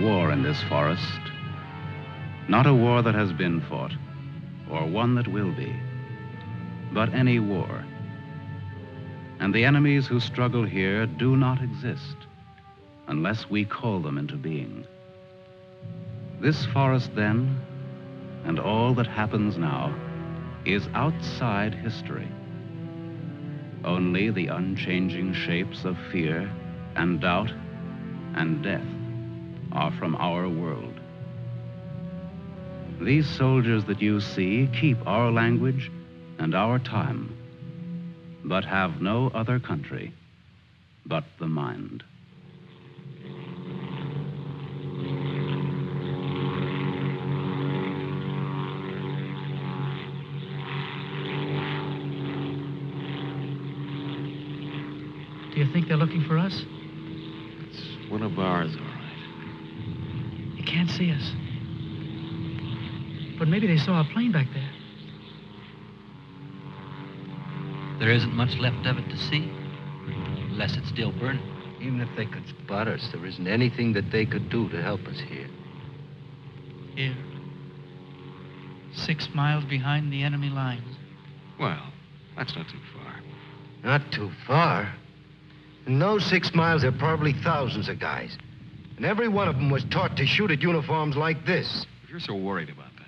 war in this forest. Not a war that has been fought, or one that will be, but any war. And the enemies who struggle here do not exist unless we call them into being. This forest, then, and all that happens now, is outside history. Only the unchanging shapes of fear and doubt and death are from our world. These soldiers that you see keep our language and our time, but have no other country but the mind. Do you think they're looking for us? It's one of ours, all right. You can't see us. But maybe they saw a plane back there. There isn't much left of it to see, unless it's still burning. Even if they could spot us, there isn't anything that they could do to help us here. Here. 6 miles behind the enemy lines. Well, that's not too far. Not too far. In those 6 miles, there are probably thousands of guys. And every one of them was taught to shoot at uniforms like this. If you're so worried about that,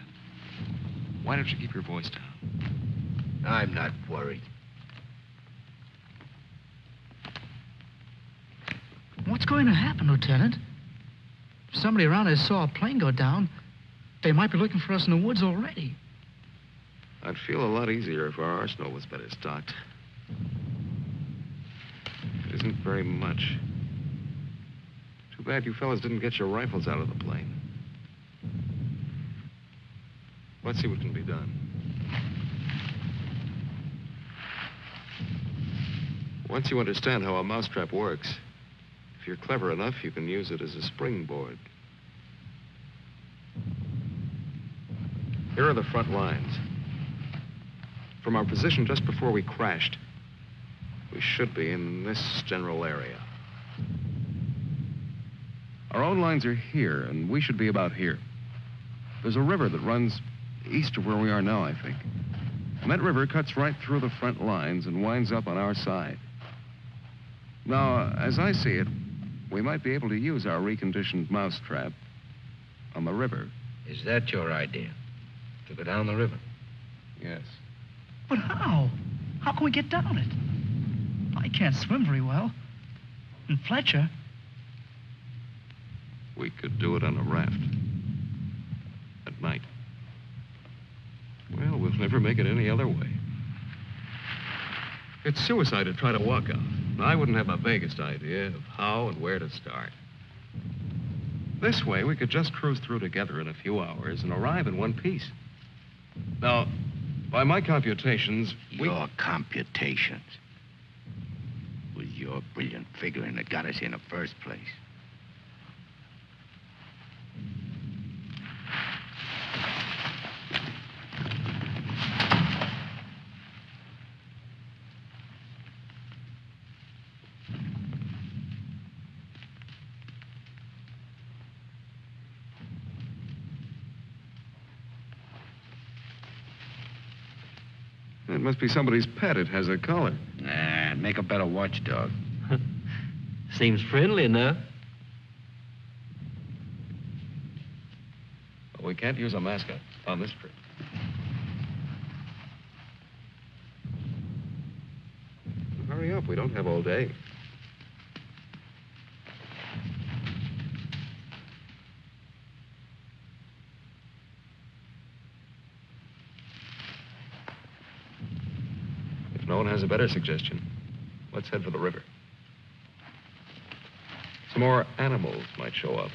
why don't you keep your voice down? I'm not worried. What's going to happen, Lieutenant? If somebody around us saw a plane go down, they might be looking for us in the woods already. I'd feel a lot easier if our arsenal was better stocked. It isn't very much. Too bad you fellas didn't get your rifles out of the plane. Let's see what can be done. Once you understand how a mousetrap works, if you're clever enough, you can use it as a springboard. Here are the front lines. From our position just before we crashed, we should be in this general area. Our own lines are here, and we should be about here. There's a river that runs east of where we are now, I think. And that river cuts right through the front lines and winds up on our side. Now, as I see it, we might be able to use our reconditioned mousetrap on the river. Is that your idea? To go down the river? Yes. But how? How can we get down it? I can't swim very well. And Fletcher... We could do it on a raft. At night. Well, we'll never make it any other way. It's suicide to try to walk out. I wouldn't have the vaguest idea of how and where to start. This way, we could just cruise through together in a few hours and arrive in one piece. Now, by my computations, Your computations? It was your brilliant figuring that got us here in the first place. It must be somebody's pet. It has a collar. Nah, make a better watchdog. Seems friendly enough. But we can't use a mascot on this trip. Hurry up. We don't have all day. If no one has a better suggestion, let's head for the river. Some more animals might show up.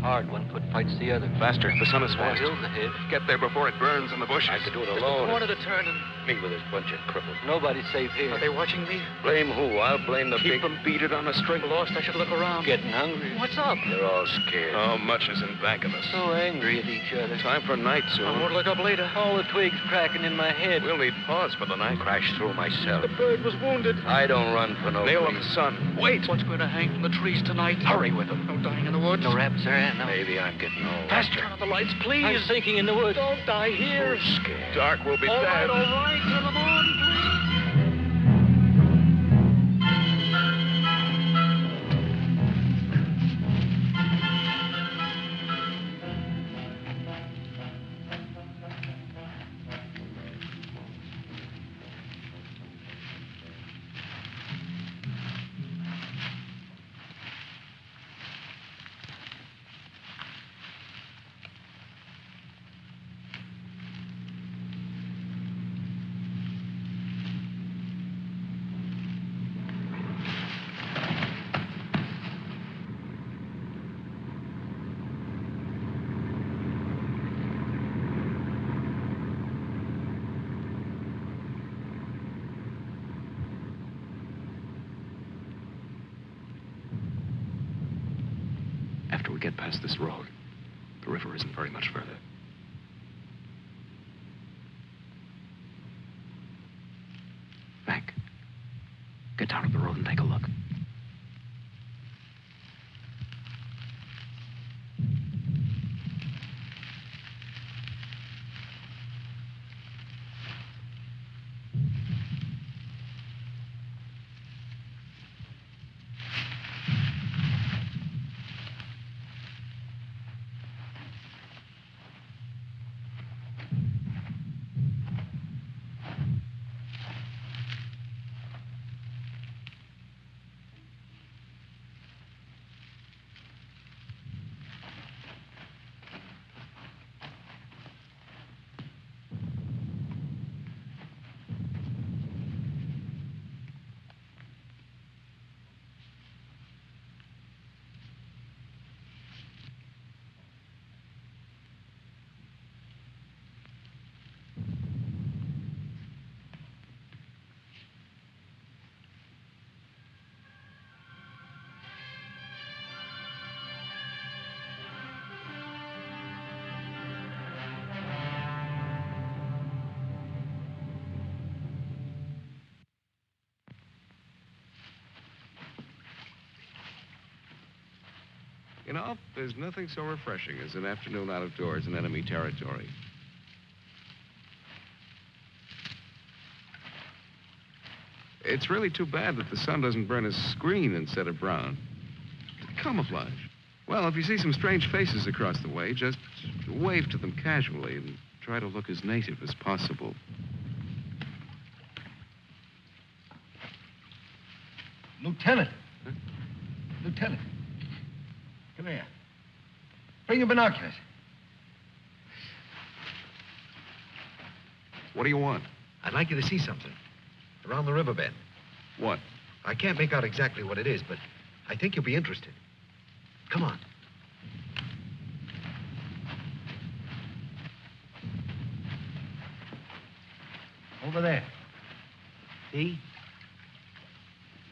hard. One foot fights the other. Faster. The sun is That fast. hill's ahead. Get there before it burns in the bushes. I could do it Just alone. a corner to turn and Me with this bunch of cripples. nobody's safe here. Are they watching me? Blame who? I'll blame the Keep big... them beat it on a string. Lost, I should look around. Getting hungry. What's up? They're all scared. How much is in back of us? So angry at each other. Time for night I soon. won't look up later. All the twigs cracking in my head. We'll need pause for the night. Crash through myself. The bird was wounded. I don't run for no Nail up reason. the sun. Wait! What's going to hang from the trees tonight? Hurry with them. No dying in the woods. No rabbits there, no. Maybe I'm getting old. Turn on the lights, please. I'm sinking in the woods. Don't die here. Scared. Dark will be All dead. right, all right. Turn them on, please. After we get past this road, the river isn't very much further. Mac, get down to the road and take a look. You know, there's nothing so refreshing as an afternoon out of doors in enemy territory. It's really too bad that the sun doesn't burn his screen instead of brown. Camouflage. Well, if you see some strange faces across the way, just wave to them casually and try to look as native as possible. Lieutenant. Huh? Lieutenant. Come here. Bring your binoculars. What do you want? I'd like you to see something. Around the riverbed. What? I can't make out exactly what it is, but I think you'll be interested. Come on. Over there. See?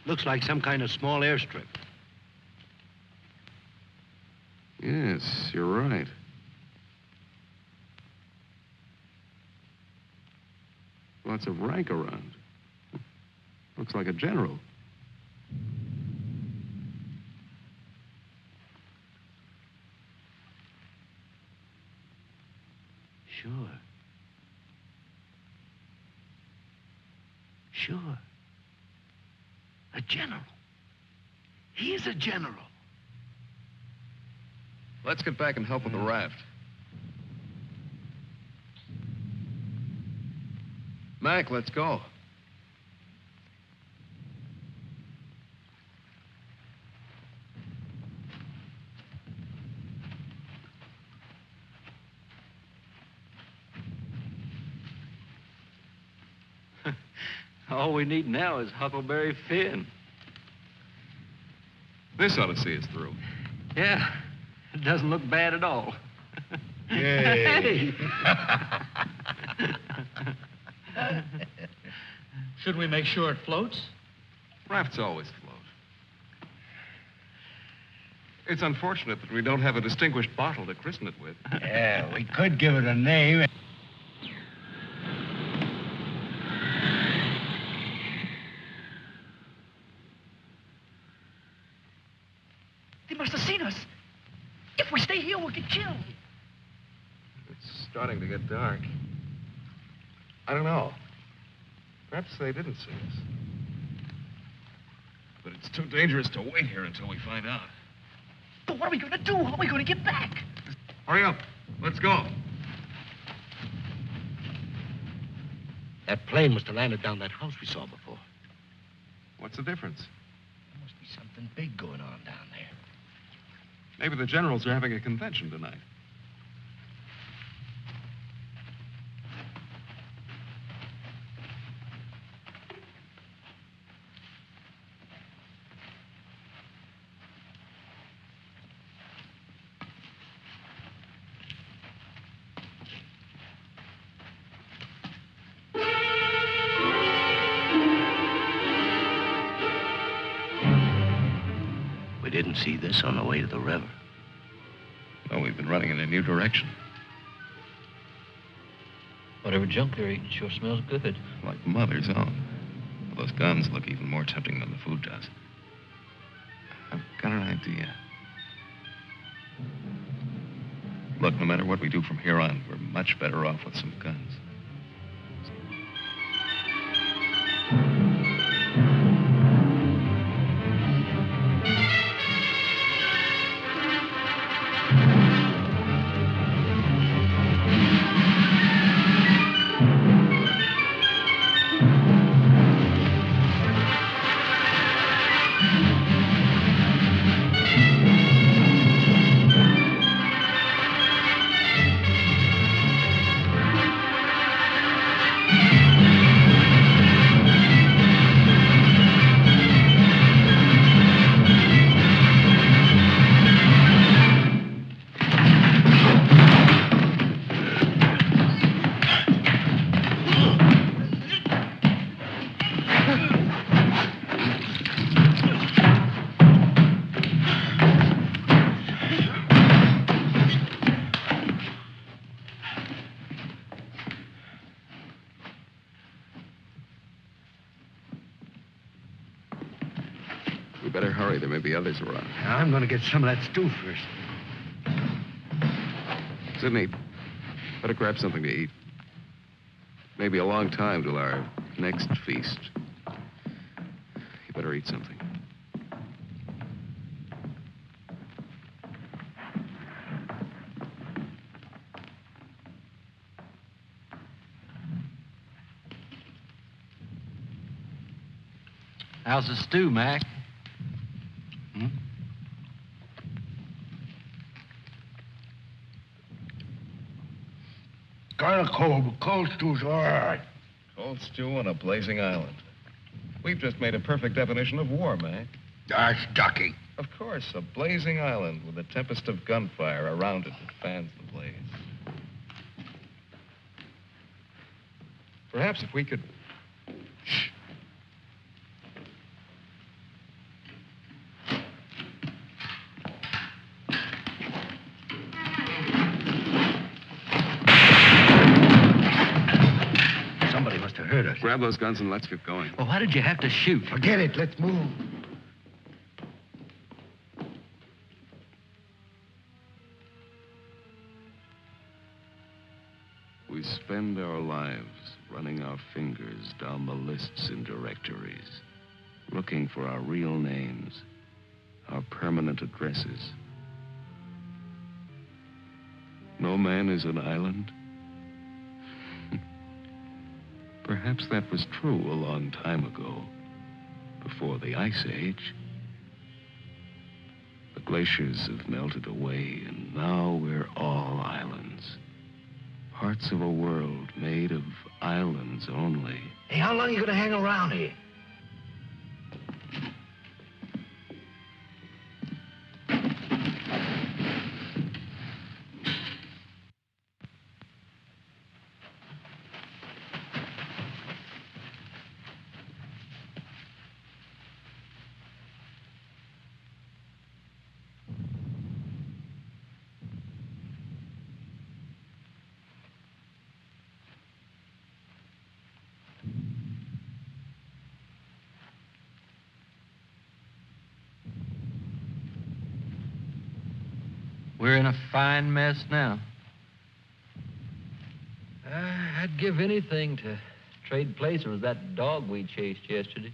Looks like some kind of small airstrip. Yes, you're right. Lots of rank around. Looks like a general. Sure. Sure. A general. He's a general. Let's get back and help with the raft. Mac, let's go. All we need now is Huckleberry Finn. This ought to see us through. Yeah. It doesn't look bad at all. Yay. Should we make sure it floats? Rafts always float. It's unfortunate that we don't have a distinguished bottle to christen it with. Yeah, we could give it a name. They must have seen us. If we stay here, we'll get killed. It's starting to get dark. I don't know. Perhaps they didn't see us. But it's too dangerous to wait here until we find out. But what are we going to do? How are we going to get back? Hurry up. Let's go. That plane must have landed down that house we saw before. What's the difference? There must be something big going on down there. Maybe the generals are having a convention tonight. We didn't see this on the way to the river. No, we've been running in a new direction. Whatever junk they're eating sure smells good. Like Mother's own. Those guns look even more tempting than the food does. I've got an idea. Look, no matter what we do from here on, we're much better off with some guns. We better hurry. There may be others around. I'm going to get some of that stew first. Sidney, better grab something to eat. Maybe a long time till our next feast. You better eat something. How's the stew, Mac? Kind of cold, but cold stew's all right. Cold stew on a blazing island. We've just made a perfect definition of war, Mac. That's ducky. Of course, a blazing island with a tempest of gunfire around it that fans the blaze. Perhaps if we could... Shh. Somebody must have heard us. Grab those guns and let's get going. Well, why did you have to shoot? Forget it. Let's move. We spend our lives running our fingers down the lists and directories, looking for our real names, our permanent addresses. No man is an island. Perhaps that was true a long time ago, before the Ice Age. The glaciers have melted away, and now we're all islands. Parts of a world made of islands only. Hey, how long are you going to hang around here? We're in a fine mess now. I'd give anything to trade places with that dog we chased yesterday.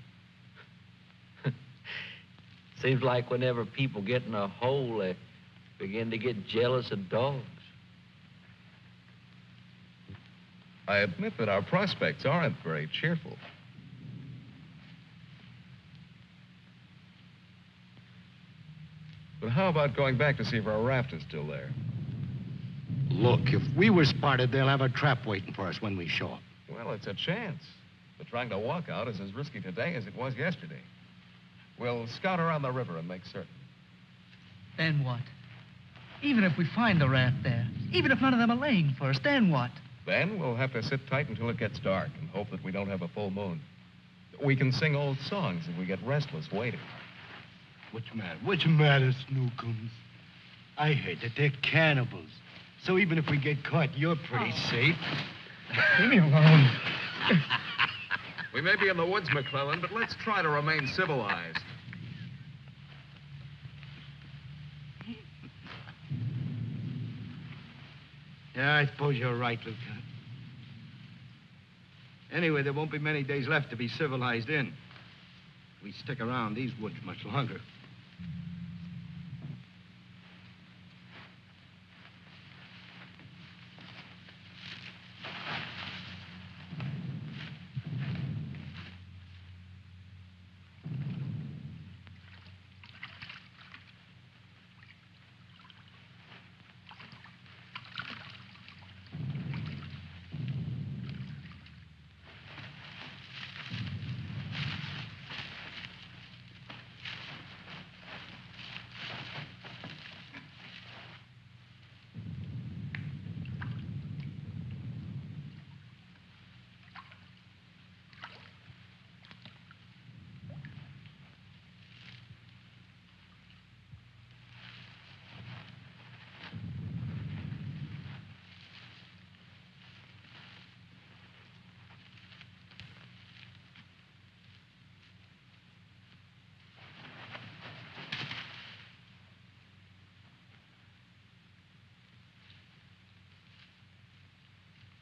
Seems like whenever people get in a hole, they begin to get jealous of dogs. I admit that our prospects aren't very cheerful. But how about going back to see if our raft is still there? Look, if we were spotted, they'll have a trap waiting for us when we show up. Well, it's a chance. But trying to walk out is as risky today as it was yesterday. We'll scout around the river and make certain. Then what? Even if we find the raft there, even if none of them are laying for us, then what? Then we'll have to sit tight until it gets dark and hope that we don't have a full moon. We can sing old songs if we get restless waiting. What's the matter? What's the matter, Snookums? I heard that they're cannibals. So even if we get caught, you're pretty safe. Leave me alone. We may be in the woods, McClellan, but let's try to remain civilized. Yeah, I suppose you're right, Lieutenant. Anyway, there won't be many days left to be civilized in. We stick around these woods much longer.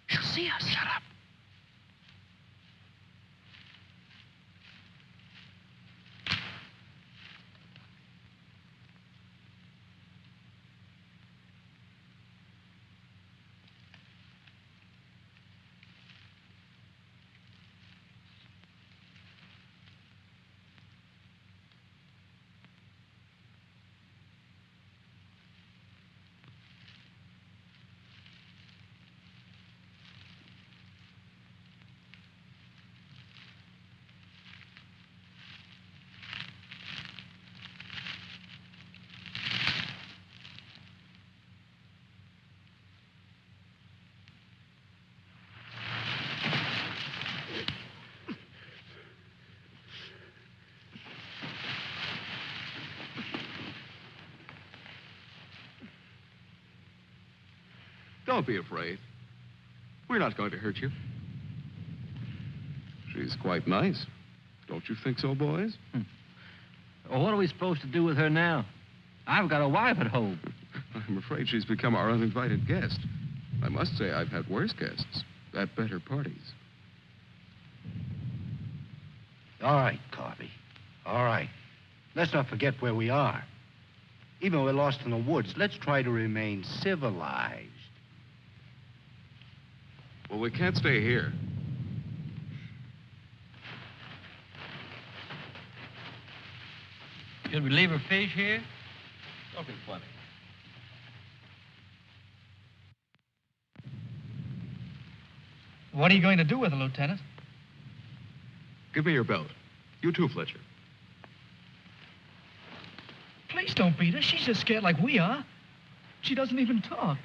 She'll see us. Shut up. Don't be afraid. We're not going to hurt you. She's quite nice. Don't you think so, boys? Well, what are we supposed to do with her now? I've got a wife at home. I'm afraid she's become our uninvited guest. I must say I've had worse guests at better parties. All right, Carby. All right. Let's not forget where we are. Even if we're lost in the woods, let's try to remain civilized. Well, we can't stay here. Should we leave her fish here? Don't be funny. What are you going to do with her, Lieutenant? Give me your belt. You too, Fletcher. Please don't beat her. She's just scared like we are. She doesn't even talk.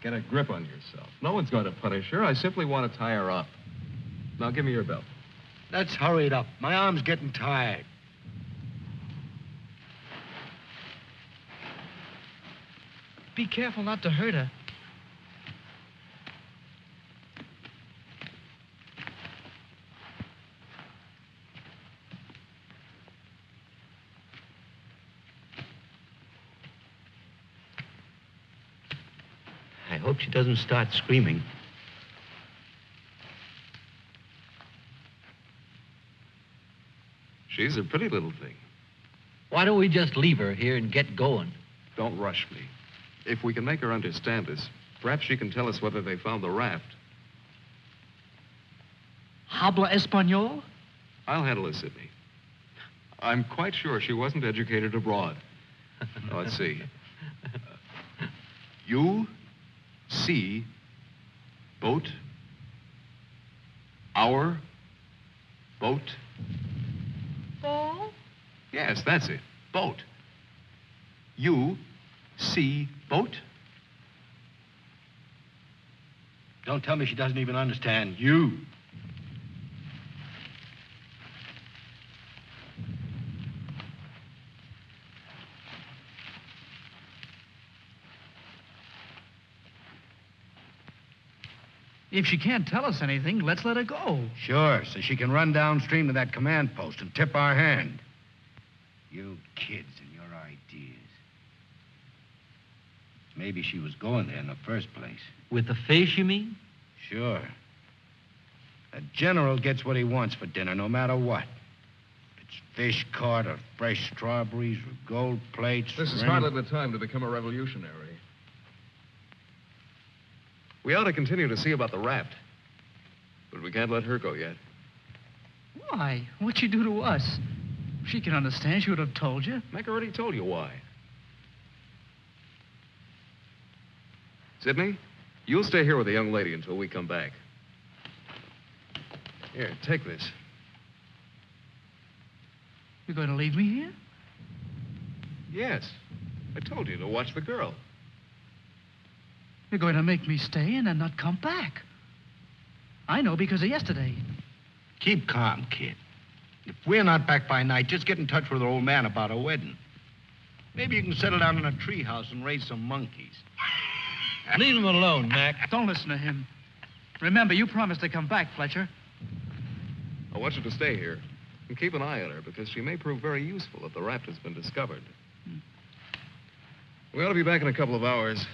Get a grip on yourself. No one's going to punish her. I simply want to tie her up. Now, give me your belt. Let's hurry it up. My arm's getting tired. Be careful not to hurt her. hope she doesn't start screaming. She's a pretty little thing. Why don't we just leave her here and get going? Don't rush me. If we can make her understand us, perhaps she can tell us whether they found the raft. Habla Espanol? I'll handle it, Sidney. I'm quite sure she wasn't educated abroad. Now, let's see. You see boat, our boat. Ball? Yes, that's it. Boat. You see boat. Don't tell me she doesn't even understand you. If she can't tell us anything, let's let her go. Sure, so she can run downstream to that command post and tip our hand. You kids and your ideas. Maybe she was going there in the first place. With the fish, you mean? Sure. A general gets what he wants for dinner, no matter what. It's fish caught or fresh strawberries or gold plates. This is shrimp. hardly the time to become a revolutionary. We ought to continue to see about the raft. But we can't let her go yet. Why? What'd she do to us? If she can understand, she would have told you. Mac already told you why. Sidney, you'll stay here with the young lady until we come back. Here, take this. You're going to leave me here? Yes. I told you to watch the girl. You're going to make me stay and then not come back. I know because of yesterday. Keep calm, kid. If we're not back by night, just get in touch with our old man about a wedding. Maybe you can settle down in a treehouse and raise some monkeys. Leave him alone, Mac. Don't listen to him. Remember, you promised to come back, Fletcher. I want you to stay here and keep an eye on her because she may prove very useful if the raft has been discovered. We ought to be back in a couple of hours.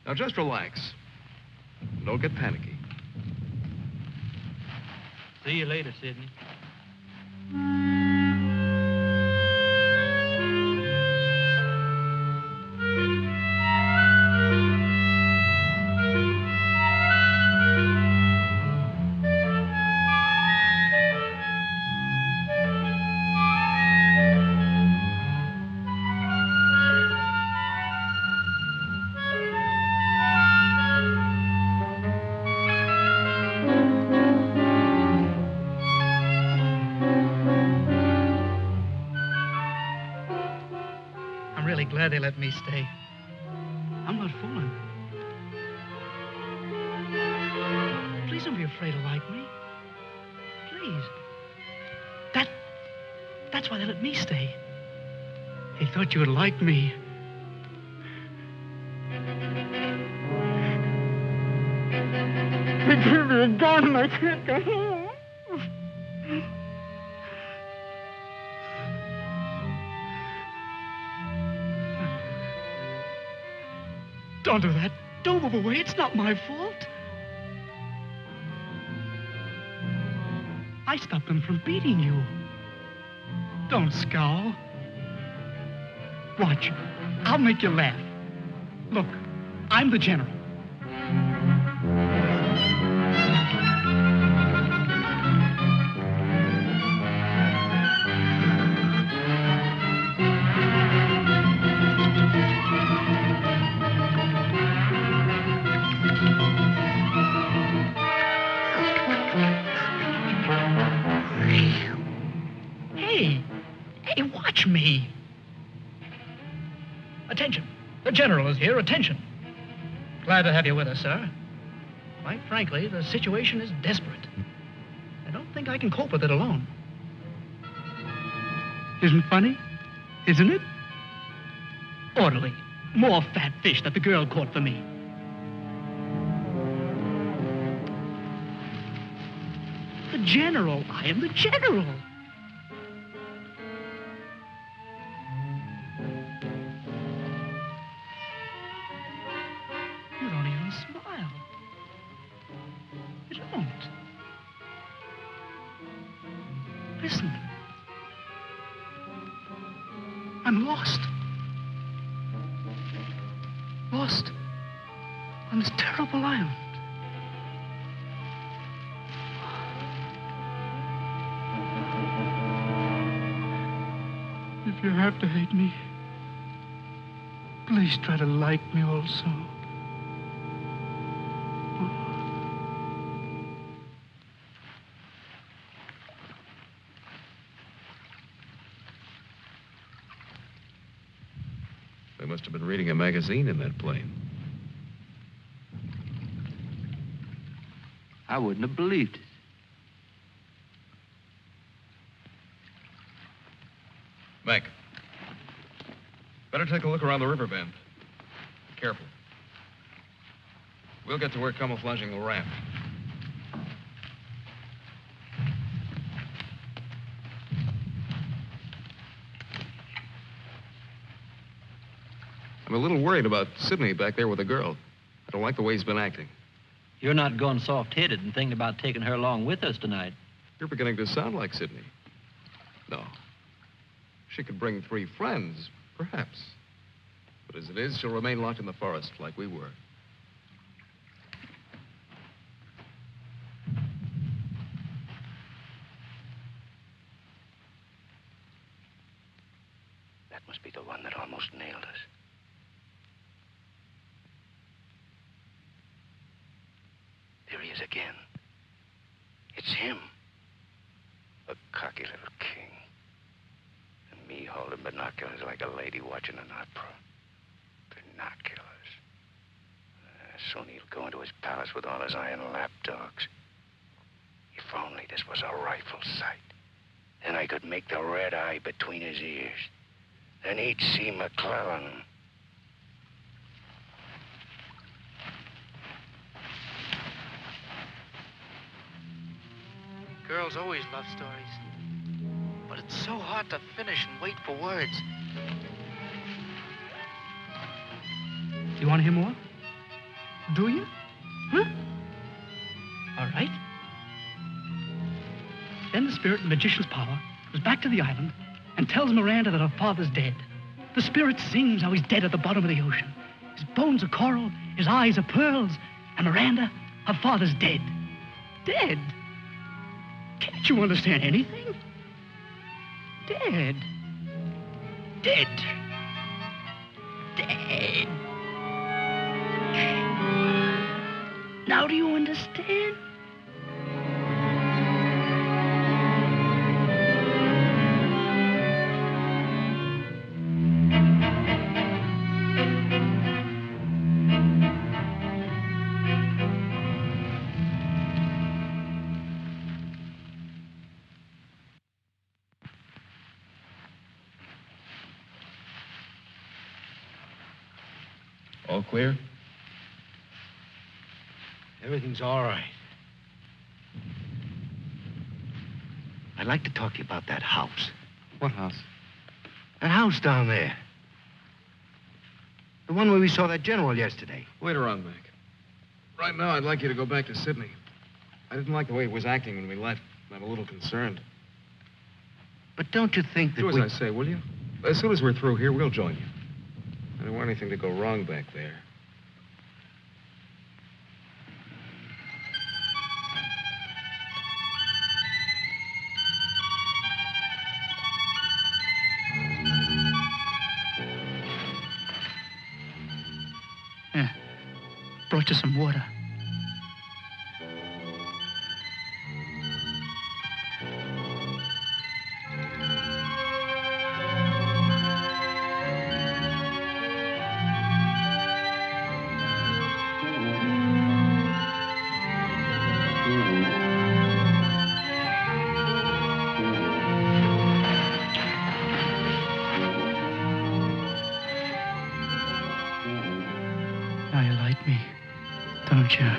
Now, just relax. Don't get panicky. See you later, Sidney. Glad they let me stay. I'm not fooling. Please don't be afraid to like me. Please. That's why they let me stay. They thought you would like me. They gave me a gun and I can't go home. Don't do that. Don't move away. It's not my fault. I stopped them from beating you. Don't scowl. Watch. I'll make you laugh. Look, I'm the general. Hey, watch me. Attention. The general is here. Attention. Glad to have you with us, sir. Quite frankly, the situation is desperate. I don't think I can cope with it alone. Isn't funny? Isn't it? Orderly. More fat fish that the girl caught for me. The general. I am the general. don't. Listen. I'm lost. Lost on this terrible island. If you have to hate me, please try to like me also. They must have been reading a magazine in that plane. I wouldn't have believed it. Mac, better take a look around the river bend. Be careful. We'll get to work camouflaging the raft. I'm a little worried about Sidney back there with the girl. I don't like the way he's been acting. You're not going soft-headed and thinking about taking her along with us tonight. You're beginning to sound like Sidney. No. She could bring 3 friends, perhaps. But as it is, she'll remain locked in the forest like we were. That must be the one that almost nailed us. There he is again. It's him. A cocky little king. And me holding binoculars like a lady watching an opera. Binoculars. Soon he'll go into his palace with all his iron lapdogs. If only this was a rifle sight. Then I could make the red eye between his ears. Then he'd see McClellan. Girls always love stories. But it's so hard to finish and wait for words. Do you want to hear more? Do you? Huh? All right. Then the spirit in the magician's power goes back to the island and tells Miranda that her father's dead. The spirit sings how he's dead at the bottom of the ocean. His bones are coral, his eyes are pearls, and Miranda, her father's dead. Dead? Can't you understand anything? Dead. Dead. Dead. Now do you understand? All clear? Everything's all right. I'd like to talk to you about that house. What house? That house down there. The one where we saw that general yesterday. Later on, Mac. Right now, I'd like you to go back to Sydney. I didn't like the way he was acting when we left. I'm a little concerned. But don't you think that Do as I say, will you? As soon as we're through here, we'll join you. I don't want anything to go wrong back there. Yeah. Brought you some water. Now you like me, don't you?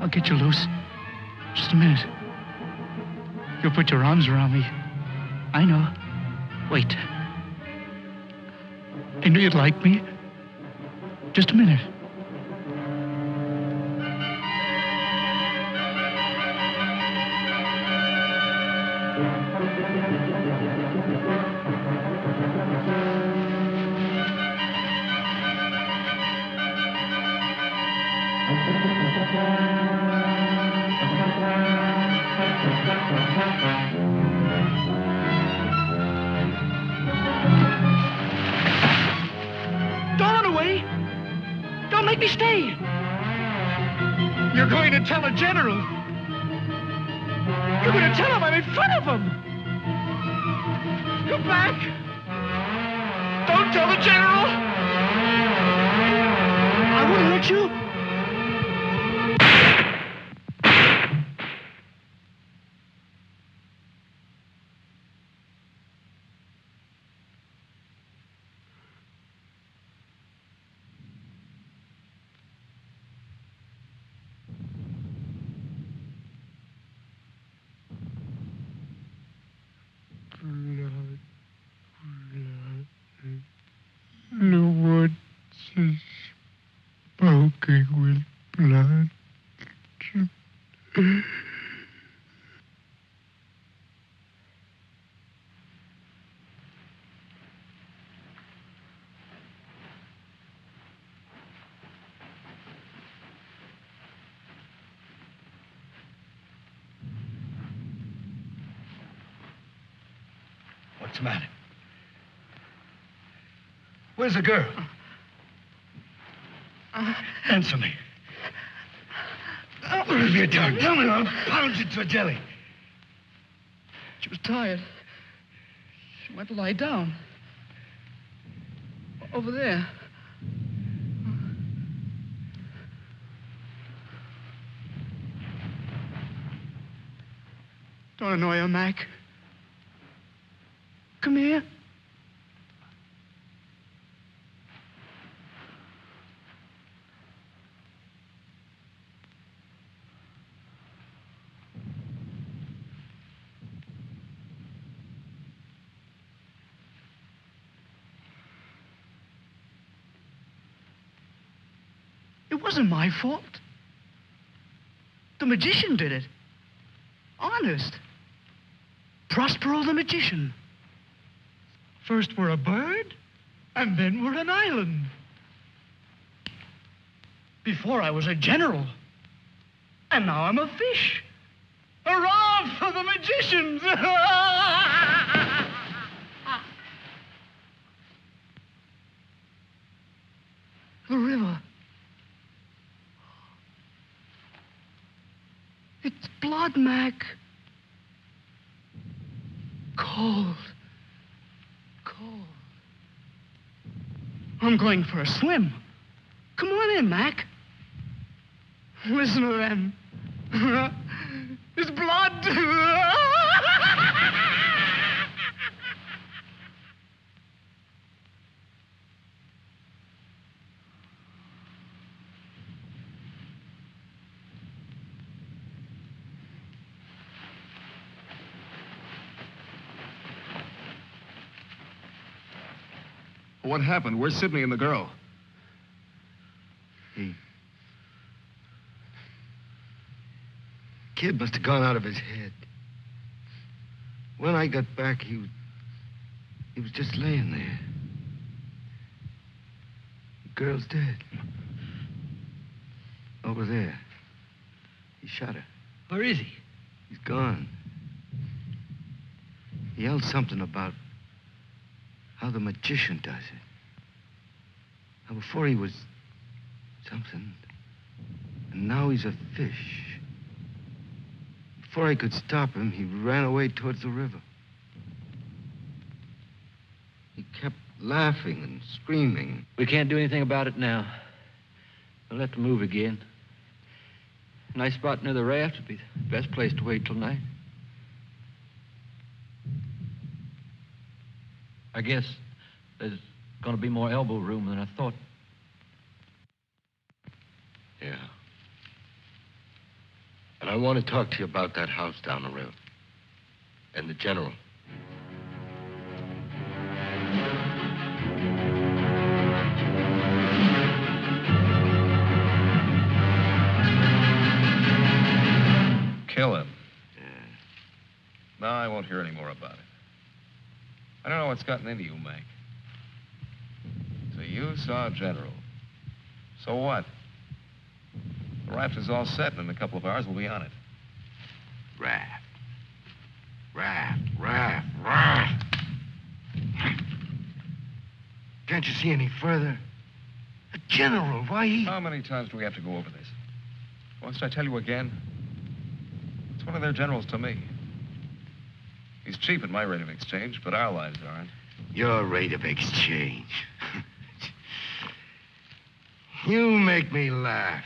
I'll get you loose. Just a minute. You'll put your arms around me. I know. Wait. I knew you'd like me. Just a minute. Don't run away. Don't make me stay. You're going to tell the general. You're going to tell him I'm in front of him. Come back. Don't tell the general. I wouldn't hurt you. The woods is smoking with blood. What's the matter? Where's the girl? Answer me. What have you done? Tell me, I'll pound you to a jelly. She was tired. She went to lie down. Over there. Don't annoy her, Mac. Come here. It wasn't my fault. The magician did it. Honest. Prospero the magician. First we're a bird, and then we're an island. Before I was a general, and now I'm a fish. Hurrah for the magicians! The river. It's blood, Mac. Cold. Cold. I'm going for a swim. Come on in, Mac. Listen to them. It's blood. What happened? Where's Sidney and the girl? Kid must have gone out of his head. When I got back, he was just laying there. The girl's dead. Over there. He shot her. Where is he? He's gone. He yelled something about how the magician does it. Now, before he was something, and now he's a fish. Before I could stop him, he ran away towards the river. He kept laughing and screaming. We can't do anything about it now. We'll have to move again. A nice spot near the raft would be the best place to wait till night. I guess there's going to be more elbow room than I thought. Yeah. And I want to talk to you about that house down the road. And the general. Kill him. No, I won't hear any more about it. I don't know what's gotten into you, Mac. So you saw General. So what? The raft is all set, and in a couple of hours we'll be on it. Raft. Can't you see any further? The general, why he... How many times do we have to go over this? Must I tell you again? It's one of their generals to me. He's cheap at my rate of exchange, but our lives aren't. Your rate of exchange. You make me laugh.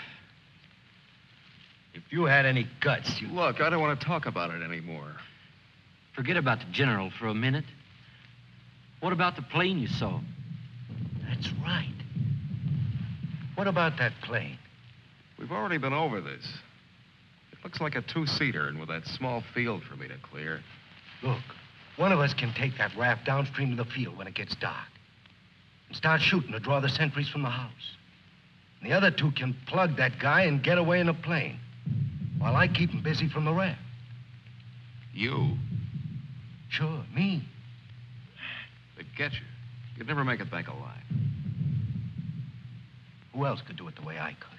If you had any guts, you... Look, I don't want to talk about it anymore. Forget about the general for a minute. What about the plane you saw? That's right. What about that plane? We've already been over this. It looks like a two-seater, and with that small field for me to clear. Look, one of us can take that raft downstream to the field when it gets dark and start shooting to draw the sentries from the house. And the other two can plug that guy and get away in a plane while I keep him busy from the raft. You? Sure, me. They'd get you. You'd never make it back alive. Who else could do it the way I could?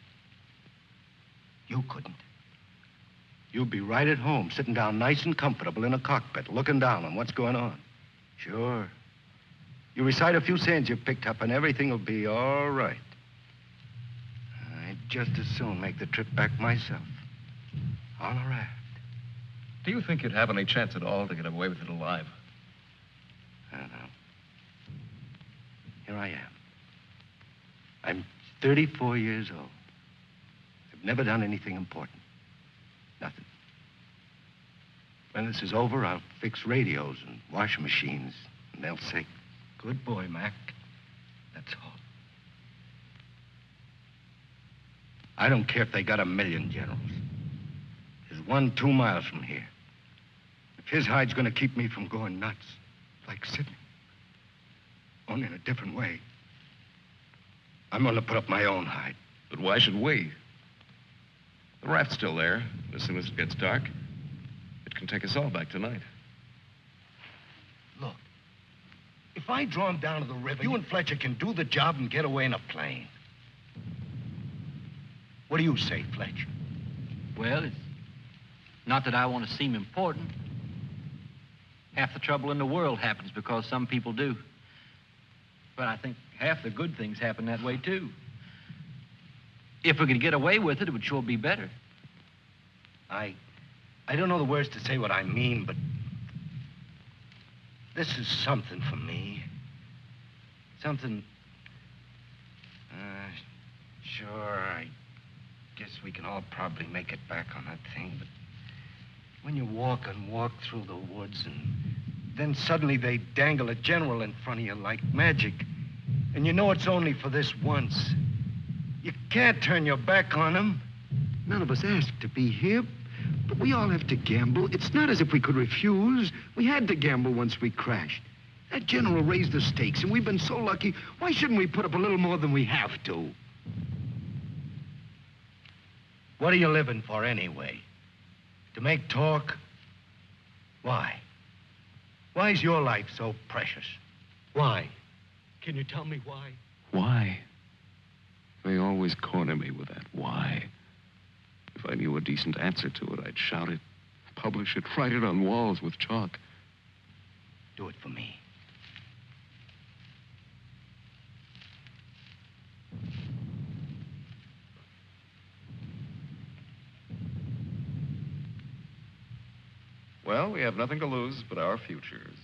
You couldn't. You'd be right at home, sitting down nice and comfortable in a cockpit, looking down on what's going on. Sure. You recite a few sayings you've picked up, and everything will be all right. I'd just as soon make the trip back myself. On a raft. Do you think you'd have any chance at all to get away with it alive? I don't know. Here I am. I'm 34 years old. I've never done anything important. Nothing. When this is over, I'll fix radios and washing machines, and they'll say, "Good boy, Mac." That's all. I don't care if they got 1,000,000 generals. There's one 2 miles from here. If his hide's gonna keep me from going nuts, like Sidney, only in a different way, I'm gonna put up my own hide. But why should we? The raft's still there. As soon as it gets dark, it can take us all back tonight. Look, if I draw him down to the river, you and Fletcher can do the job and get away in a plane. What do you say, Fletcher? Well, it's not that I want to seem important. Half the trouble in the world happens because some people do. But I think half the good things happen that way, too. If we could get away with it, it would sure be better. I don't know the words to say what I mean, but this is something for me. Something... Sure, I guess we can all probably make it back on that thing, but when you walk and walk through the woods and then suddenly they dangle a general in front of you like magic, and you know it's only for this once, you can't turn your back on him. None of us asked to be here, but we all have to gamble. It's not as if we could refuse. We had to gamble once we crashed. That general raised the stakes, and we've been so lucky. Why shouldn't we put up a little more than we have to? What are you living for anyway? To make talk? Why? Why is your life so precious? Why? Can you tell me why? Why? They always corner me with that why. If I knew a decent answer to it, I'd shout it, publish it, write it on walls with chalk. Do it for me. Well, we have nothing to lose but our futures.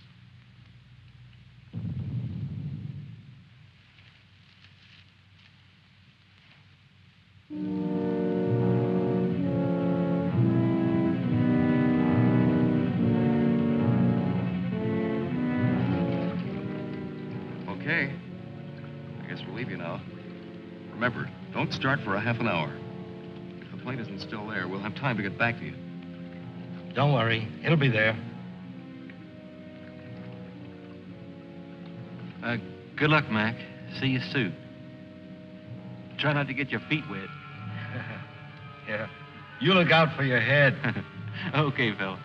Okay. I guess we'll leave you now. Remember, don't start for a half an hour. If the plane isn't still there, we'll have time to get back to you. Don't worry. It'll be there. Good luck, Mac. See you soon. Try not to get your feet wet. Yeah. You look out for your head. Okay, fella.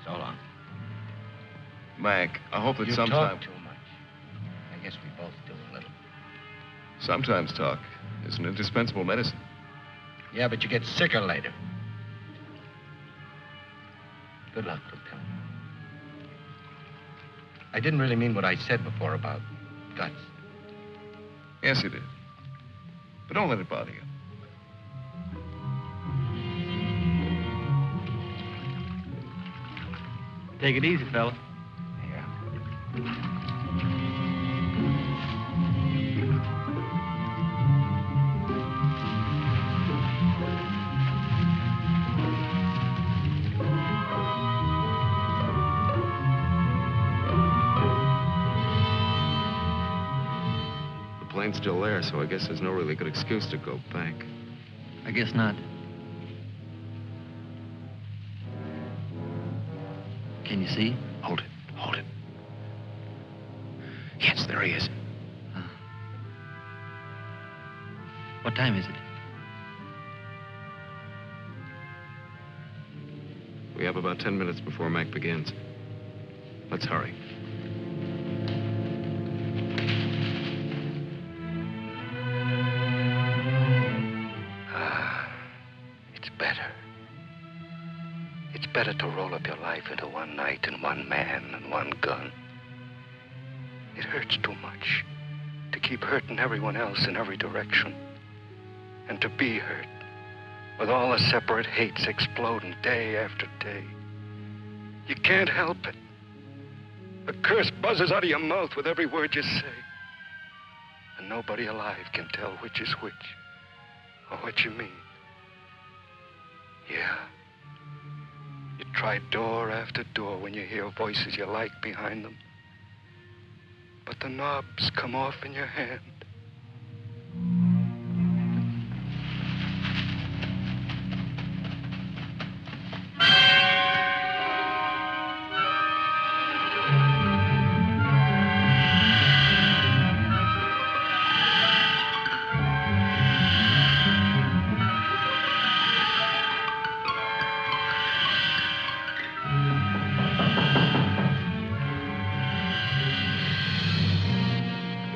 So long. Mac, I hope that You sometime... talk too much. I guess we both do a little. Sometimes talk is an indispensable medicine. Yeah, but you get sicker later. Good luck, Lieutenant. I didn't really mean what I said before about guts. Yes, you did. But don't let it bother you. Take it easy, fella. Yeah. The plane's still there, so I guess there's no really good excuse to go back. I guess not. Can you see? Hold it. Hold it. Yes, there he is. What time is it? We have about 10 minutes before Mac begins. Let's hurry. It's better. It's better to roll up your life into one night and one man and one gun. It hurts too much to keep hurting everyone else in every direction. And to be hurt, with all the separate hates exploding day after day. You can't help it. A curse buzzes out of your mouth with every word you say. And nobody alive can tell which is which, or what you mean. Yeah. You try door after door when you hear voices you like behind them. But the knobs come off in your hand.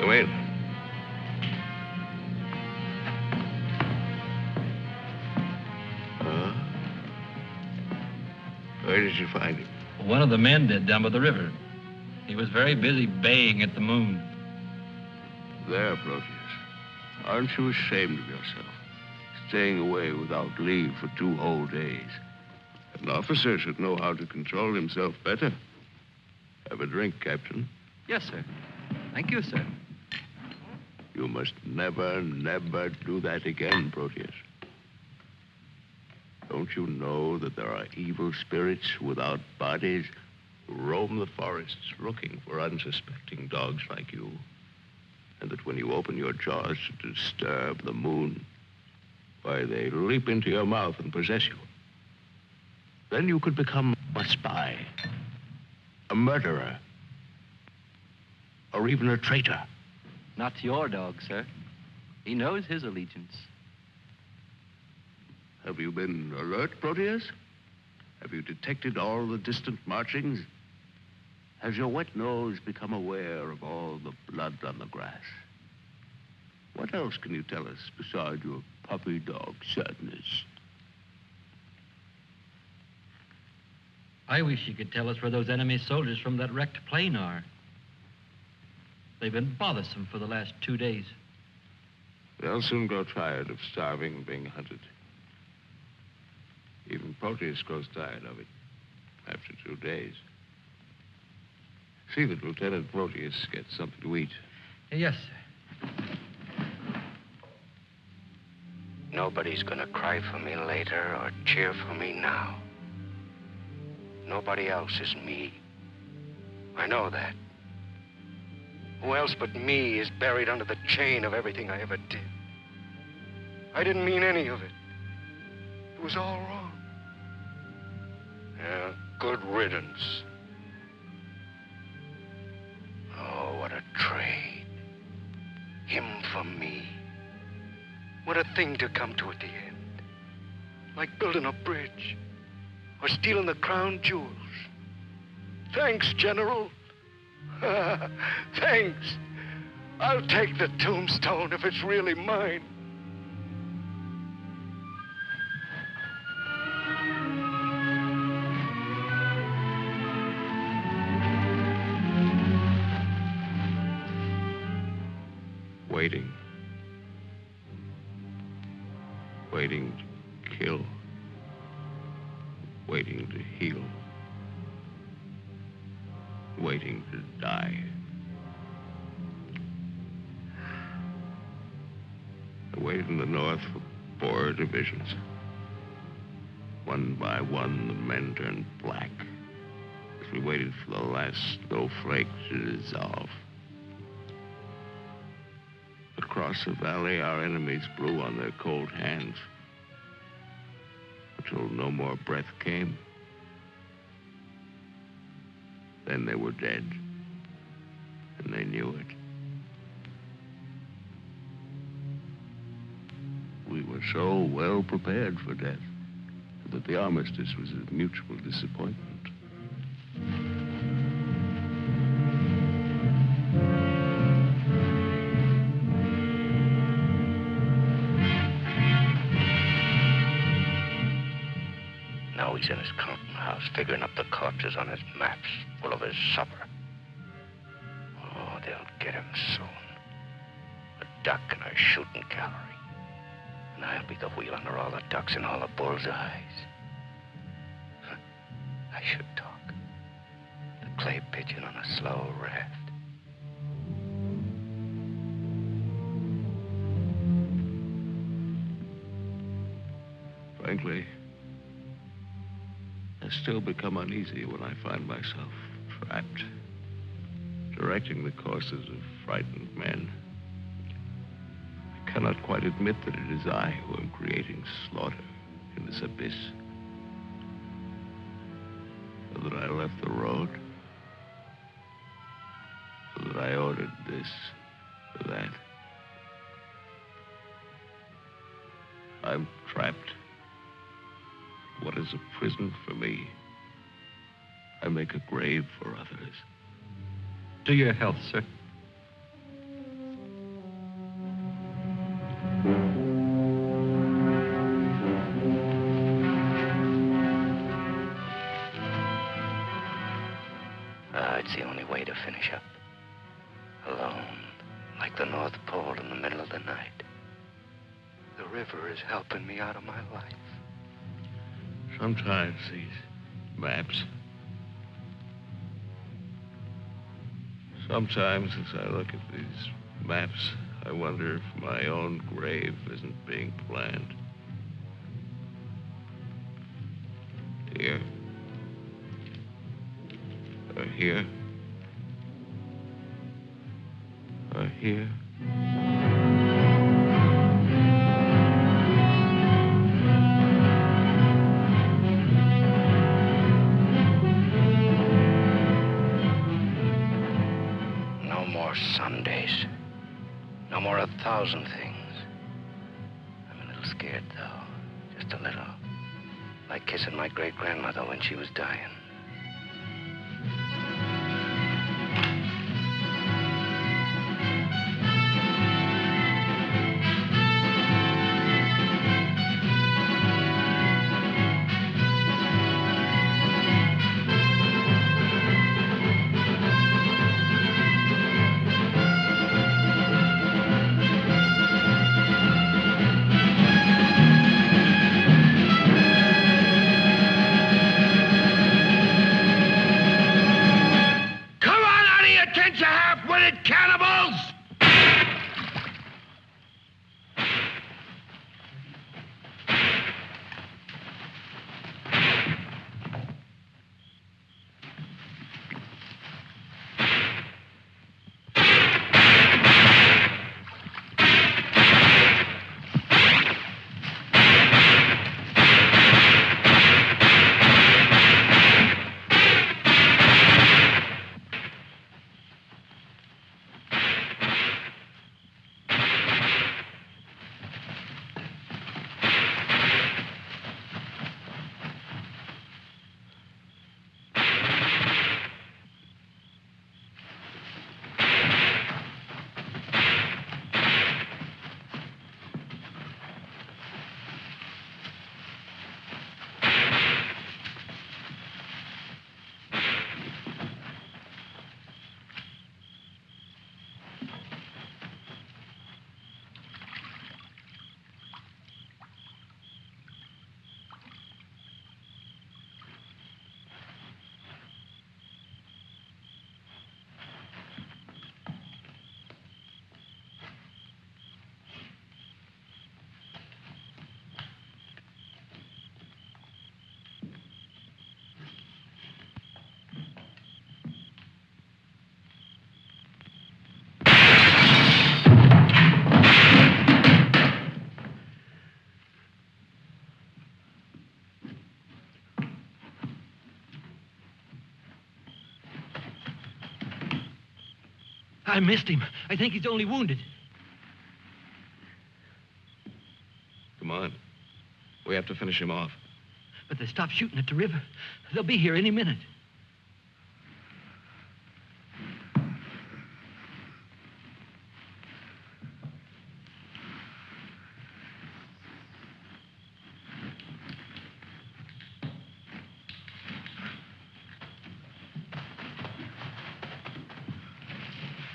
Wait. Where did you find him? One of the men did down by the river. He was very busy baying at the moon. There, Proteus. Aren't you ashamed of yourself? Staying away without leave for 2 whole days. An officer should know how to control himself better. Have a drink, Captain. Yes, sir. Thank you, sir. You must never, never do that again, Proteus. Don't you know that there are evil spirits without bodies who roam the forests looking for unsuspecting dogs like you? And that when you open your jaws to disturb the moon, why, they leap into your mouth and possess you. Then you could become a spy, a murderer, or even a traitor. Not to your dog, sir. He knows his allegiance. Have you been alert, Proteus? Have you detected all the distant marchings? Has your wet nose become aware of all the blood on the grass? What else can you tell us besides your puppy dog sadness? I wish you could tell us where those enemy soldiers from that wrecked plane are. They've been bothersome for the last 2 days. They'll soon grow tired of starving and being hunted. Even Proteus grows tired of it after 2 days. See that Lieutenant Proteus gets something to eat. Yes, sir. Nobody's gonna cry for me later or cheer for me now. Nobody else is me. I know that. Who else but me is buried under the chain of everything I ever did? I didn't mean any of it. It was all wrong. Yeah, good riddance. Oh, what a trade. Him for me. What a thing to come to at the end. Like building a bridge or stealing the crown jewels. Thanks, General. Thanks. I'll take the tombstone if it's really mine. Waiting. Waiting to kill. Waiting to heal. Waiting to die. I waited in the north for 4 divisions. One by one, the men turned black as we waited for the last snowflake to dissolve. Across the valley, our enemies blew on their cold hands until no more breath came. Then they were dead, and they knew it. We were so well prepared for death that the armistice was a mutual disappointment. Now he's in his counting house, figuring up the corpses on his maps, full of his supper. Oh, they'll get him soon. A duck in a shooting gallery. And I'll be the wheel under all the ducks and all the bulls' eyes. I should talk. The clay pigeon on a slow raft. Frankly, I still become uneasy when I find myself trapped, directing the courses of frightened men. I cannot quite admit that it is I who am creating slaughter in this abyss. So that I left the road. So that I ordered this or that. I'm trapped. What is a prison for me? I make a grave for others. To your health, sir. It's the only way to finish up. Alone, like the North Pole in the middle of the night. The river is helping me out of my life. Sometimes these maps. Sometimes as I look at these maps, I wonder if my own grave isn't being planned. Here. Or here. Or here. No more Sundays. No more 1,000 things. I'm a little scared, though. Just a little. Like kissing my great-grandmother when she was dying. I missed him. I think he's only wounded. Come on. We have to finish him off. But they stopped shooting at the river. They'll be here any minute.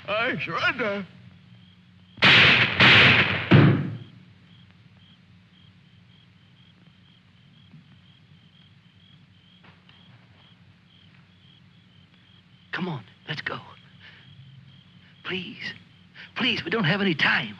I surrender. Come on, let's go. Please. Please, we don't have any time.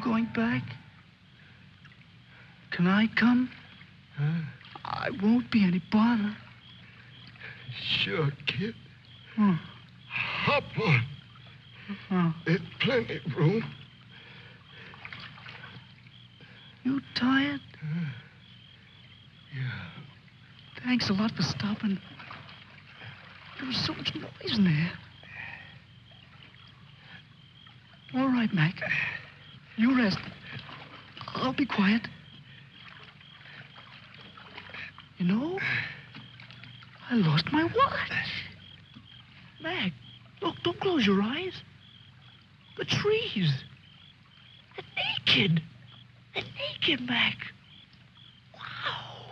Going back? Can I come? I won't be any bother. Sure, kid. Oh. Hop on. Oh. There's plenty of room. You tired? Yeah. Thanks a lot for stopping. There was so much noise in there. All right, Mac. You rest. I'll be quiet. You know, I lost my watch. Mac, look, don't close your eyes. The trees. They're naked. They're naked, Mac. Wow.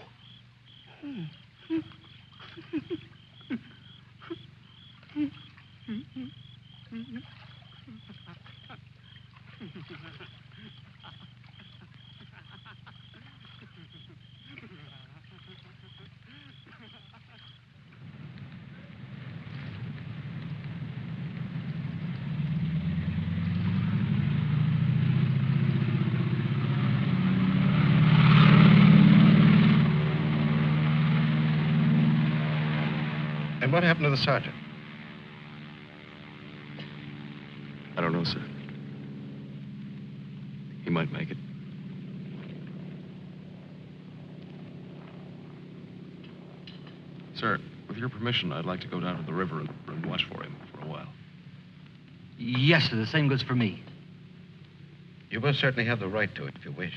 And what happened to the sergeant? I don't know, sir. He might make it. Sir, with your permission, I'd like to go down to the river and watch for him for a while. Yes, sir. The same goes for me. You both certainly have the right to it if you wish.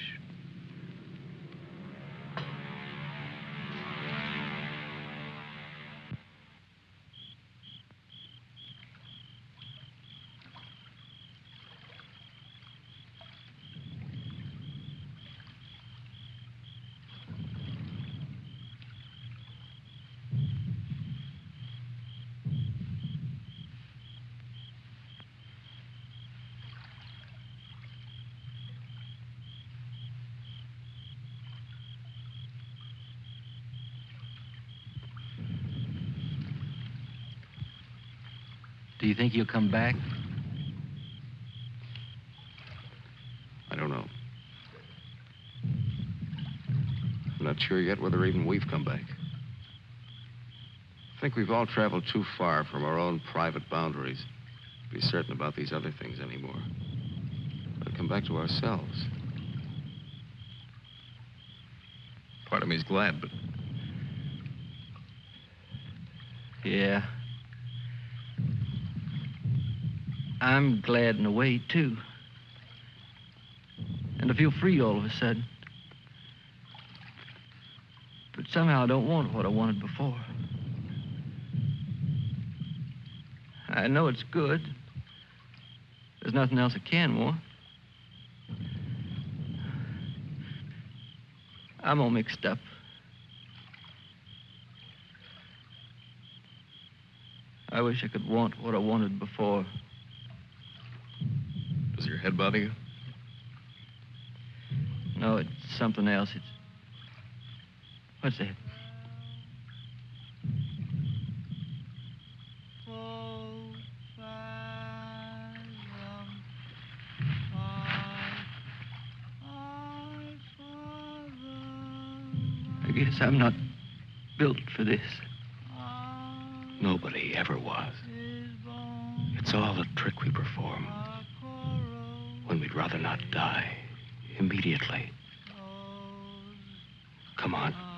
Do you think he'll come back? I don't know. I'm not sure yet whether even we've come back. I think we've all traveled too far from our own private boundaries to be certain about these other things anymore. But come back to ourselves. Part of me's glad, but Yeah. I'm glad in a way, too. And I feel free all of a sudden. But somehow I don't want what I wanted before. I know it's good. There's nothing else I can want. I'm all mixed up. I wish I could want what I wanted before. does your head bother you? No, it's something else. It's... What's that? I guess I'm not built for this. Nobody ever was. It's all a trick we perform when we'd rather not die immediately. Come on.